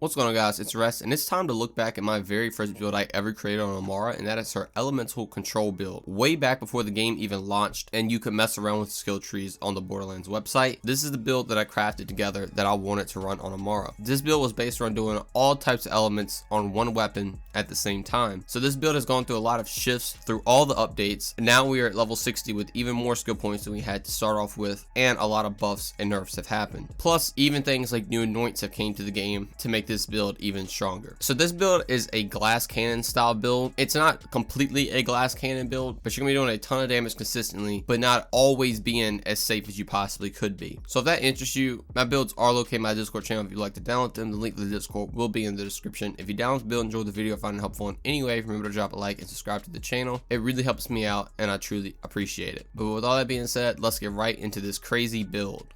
What's going on, guys? It's Rest, and it's time to look back at my very first build I ever created on Amara, and that is her elemental control build. Way back before the game even launched and you could mess around with skill trees on the Borderlands website. This is the build that I crafted together that I wanted to run on Amara. This build was based around doing all types of elements on one weapon at the same time. So this build has gone through a lot of shifts through all the updates, and now we are at level 60 with even more skill points than we had to start off with, and a lot of buffs and nerfs have happened. Plus, even things like new anoints have came to the game to make this build even stronger. So this build is a glass cannon style build. It's not completely a glass cannon build, but you're gonna be doing a ton of damage consistently, but not always being as safe as you possibly could be. So if that interests you, my builds are located in my Discord channel. If you'd like to download them, the link to the Discord will be in the description. If you download the build, enjoy the video, find it helpful in any way, remember to drop a like and subscribe to the channel. It really helps me out and I truly appreciate it. But with all that being said, let's get right into this crazy build.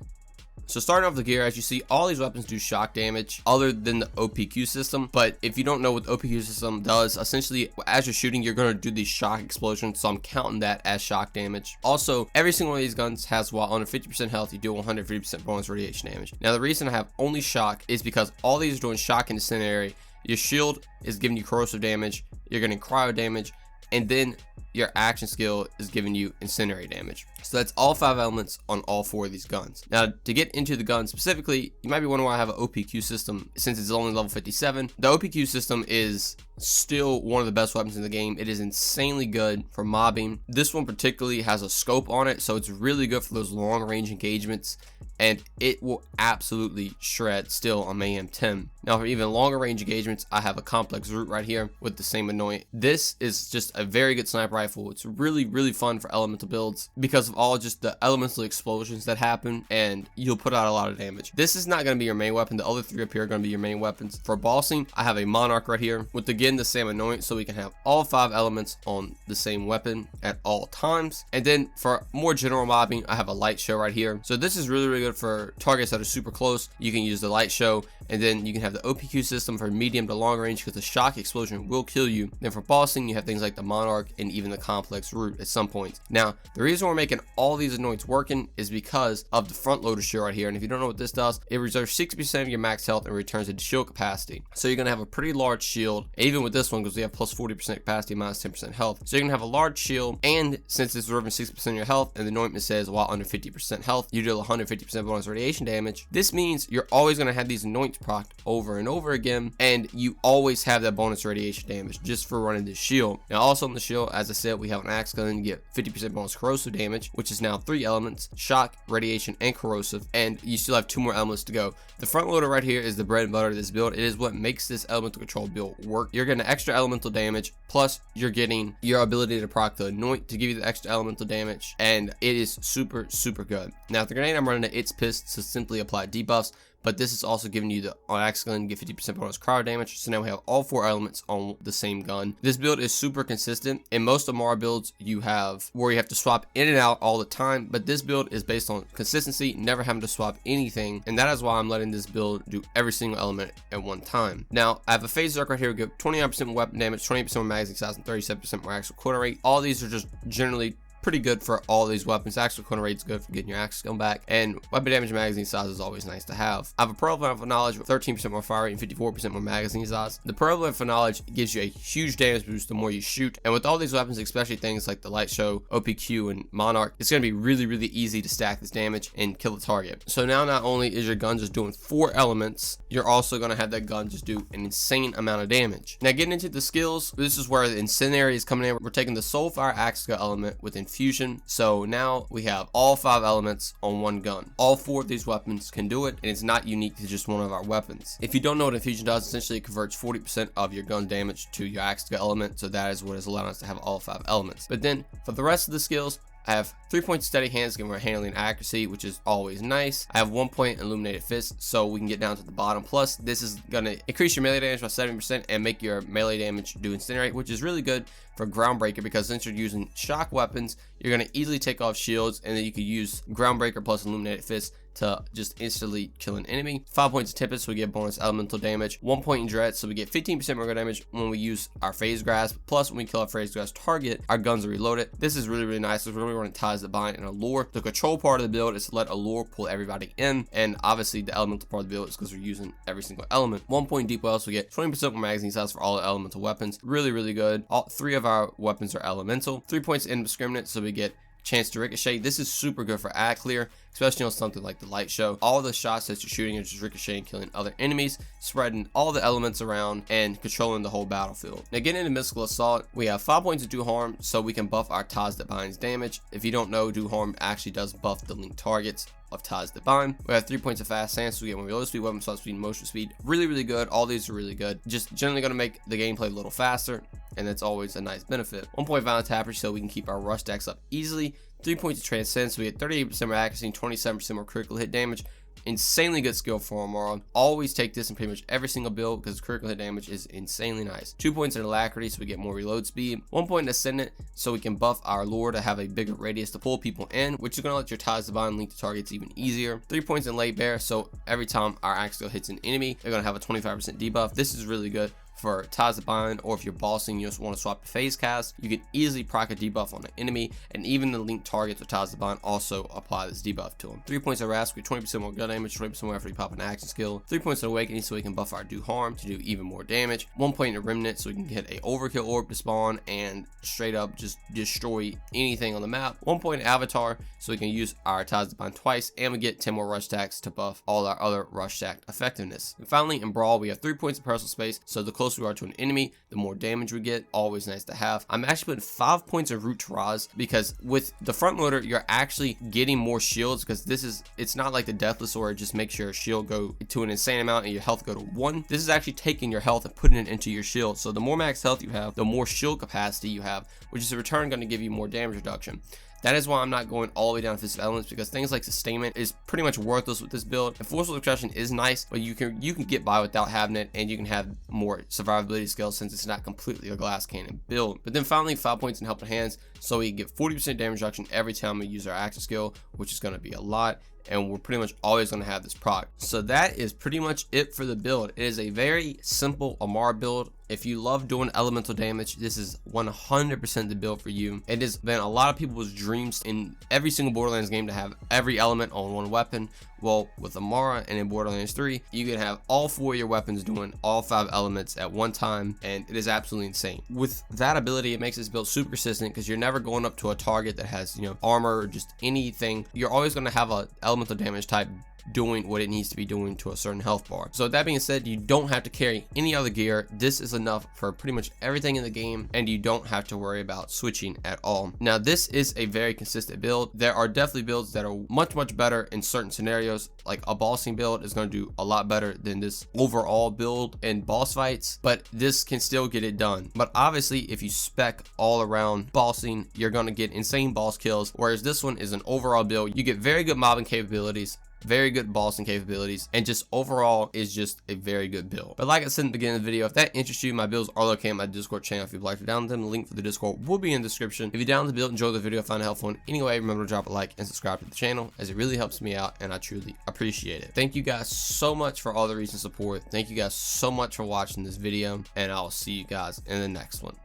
So starting off the gear, as you see, all these weapons do shock damage other than the OPQ system. But if you don't know what the OPQ system does, essentially as you're shooting, you're going to do these shock explosions. So I'm counting that as shock damage. Also, every single one of these guns has, while under 50% health, you do 150% bonus radiation damage. Now the reason I have only shock is because all these are doing shock and incendiary. Your shield is giving you corrosive damage, you're getting cryo damage, and then your action skill is giving you incendiary damage. So that's all 5 elements on all 4 of these guns. Now to get into the gun specifically, you might be wondering why I have an OPQ system since it's only level 57. The OPQ system is still one of the best weapons in the game. It is insanely good for mobbing. This one particularly has a scope on it, so it's really good for those long range engagements, and it will absolutely shred still on Mayhem 10. Now for even longer range engagements, I have a complex root right here with the same anoint. This is just a very good sniper rifle. It's really fun for elemental builds because of all just the elemental explosions that happen, and you'll put out a lot of damage. This is not going to be your main weapon. The other 3 up here are going to be your main weapons. For bossing, I have a monarch right here with again the same anoint, so we can have all 5 elements on the same weapon at all times. And then for more general mobbing, I have a light show right here. So this is really good for targets that are super close. You can use the light show, and then you can have the OPQ system for medium to long range because the shock explosion will kill you. Then for bossing, you have things like the monarch and even the complex root at some points. Now the reason we're making all these anoints working is because of the front loader shield right here. And if you don't know what this does, it reserves 60% of your max health and returns it to shield capacity. So you're gonna have a pretty large shield, even with this one, because we have plus 40% capacity, minus 10% health. So you're gonna have a large shield, and since it's reserving 60% of your health, and the anointment says while under 50% health, you deal 150% bonus radiation damage. This means you're always gonna have these anoints procced over and over again, and you always have that bonus radiation damage just for running this shield. Now also on the shield, as I said, we have an axe gun, and you get 50% bonus corrosive damage, which is now 3 elements: shock, radiation, and corrosive, and you still have 2 more elements to go. The front loader right here is the bread and butter of this build. It is what makes this elemental control build work. You're getting extra elemental damage, plus you're getting your ability to proc the anoint to give you the extra elemental damage, and it is super good. Now the grenade I'm running, it's pissed to simply apply debuffs, but this is also giving you the axe gun, get 50% bonus cryo damage. So now we have all 4 elements on the same gun. This build is super consistent. In most Amara builds, you have where you have to swap in and out all the time, but this build is based on consistency, never having to swap anything, and that is why I'm letting this build do every single element at one time. Now I have a phase arc right here, give 29% weapon damage, 28% more magazine size, and 37% more actual quarter rate. All these are just generally pretty good for all these weapons. Actual corner rate is good for getting your axe gun back, and weapon damage magazine size is always nice to have. I have a Pearl of Knowledge with 13% more fire rate and 54% more magazine size. The Pearl of Knowledge gives you a huge damage boost the more you shoot, and with all these weapons, especially things like the light show, OPQ, and monarch, it's going to be really easy to stack this damage and kill the target. So now not only is your gun just doing 4 elements, you're also going to have that gun just do an insane amount of damage. Now getting into the skills, this is where the incendiary is coming in. We're taking the Soulfire axe gun element with infusion, so now we have all 5 elements on one gun. All 4 of these weapons can do it, and it's not unique to just one of our weapons. If you don't know what infusion does, essentially it converts 40% of your gun damage to your axe gun element, so that is what is allowing us to have all 5 elements. But then for the rest of the skills, I have 3 points steady hands, giving our handling accuracy, which is always nice. I have 1 point illuminated fist, so we can get down to the bottom. Plus, this is gonna increase your melee damage by 70% and make your melee damage do incinerate, which is really good for Groundbreaker, because since you're using shock weapons, you're gonna easily take off shields, and then you could use Groundbreaker plus illuminated fist to just instantly kill an enemy. 5 points in Tempest, so we get bonus elemental damage. 1 point in Dread, so we get 15% more damage when we use our Phase Grasp. Plus, when we kill our Phase Grasp target, our guns are reloaded. This is really nice. We're really running Ties that Bind and Allure. The control part of the build is to let Allure pull everybody in, and obviously the elemental part of the build is because we're using every single element. 1 point Deep Well, so we get 20% more magazine size for all the elemental weapons. Really good. All 3 of our weapons are elemental. 3 points indiscriminate, so we get chance to ricochet. This is super good for ad clear, especially on something like the light show. All the shots that you're shooting are just ricocheting, killing other enemies, spreading all the elements around, and controlling the whole battlefield. Now, getting into Mystical Assault, we have 5 points of Do Harm, so we can buff our Ties that Binds damage. If you don't know, Do Harm actually does buff the linked targets of Ties that Bind. We have 3 points of Fast Stance, so we get more reload speed, weapon swap speed, motion speed. Really good. All these are really good. Just generally going to make the gameplay a little faster, and that's always a nice benefit. 1 point Violent Tapestry, so we can keep our rush stacks up easily. 3 points of Transcend, so we get 38% more accuracy and 27% more critical hit damage. Insanely good skill for Amara. Always take this in pretty much every single build because critical hit damage is insanely nice. 2 points in Alacrity, so we get more reload speed. 1 point in Ascendant, so we can buff our lure to have a bigger radius to pull people in, which is going to let your Ties to Bind link to targets even easier. 3 points in Lay Bare, so every time our axe skill hits an enemy, they're going to have a 25% debuff. This is really good for Ties to Bind, or if you're bossing, you just want to swap to Phase Cast, you can easily proc a debuff on an enemy, and even the linked targets with Ties to Bind also apply this debuff to them. 3 points of Rasp, 20% more gun damage, 20% more after you pop an action skill. 3 points of Awakening, so we can buff our Do Harm to do even more damage. 1 point in Remnant, so we can get a Overkill Orb to spawn and straight up just destroy anything on the map. 1 point in Avatar, so we can use our Ties to Bind twice, and we get 10 more rush stacks to buff all our other rush stack effectiveness. And finally, in Brawl, we have 3 points of personal space, so the closer we are to an enemy, the more damage we get. Always nice to have. I'm actually putting 5 points of Root to Raz, because with the front loader, you're actually getting more shields, because it's not like the Deathless, where it just makes your shield go to an insane amount and your health go to 1. This is actually taking your health and putting it into your shield. So the more max health you have, the more shield capacity you have, which is in return going to give you more damage reduction. That is why I'm not going all the way down to physical elements, because things like sustainment is pretty much worthless with this build. And forceful expression is nice, but you can get by without having it, and you can have more survivability skills since it's not completely a glass cannon build. But then finally, 5 points in helping hands, so we get 40% damage reduction every time we use our action skill, which is going to be a lot, and we're pretty much always going to have this proc. So that is pretty much it for the build. It is a very simple Amara build. If you love doing elemental damage, this is 100% the build for you. It has been a lot of people's dreams in every single Borderlands game to have every element on one weapon. Well, with Amara and in Borderlands 3, you can have all 4 of your weapons doing all 5 elements at one time, and it is absolutely insane. With that ability, it makes this build super consistent, because you're never going up to a target that has, armor or just anything. You're always going to have a elemental damage type doing what it needs to be doing to a certain health bar. So that being said, you don't have to carry any other gear. This is enough for pretty much everything in the game, and you don't have to worry about switching at all. Now, this is a very consistent build. There are definitely builds that are much better in certain scenarios. Like a bossing build is going to do a lot better than this overall build in boss fights, but this can still get it done. But obviously, if you spec all around bossing, you're going to get insane boss kills, whereas this one is an overall build. You get very good mobbing capabilities, very good bossing capabilities, and just overall is just a very good build. But like I said in the beginning of the video, if that interests you, my builds are located on my Discord channel. If you'd like to download them, the link for the Discord will be in the description. If you download the build, enjoy the video, find it helpful in any way, remember to drop a like and subscribe to the channel, as it really helps me out and I truly appreciate it. Thank you guys so much for all the recent support. Thank you guys so much for watching this video, and I'll see you guys in the next one.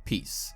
Peace.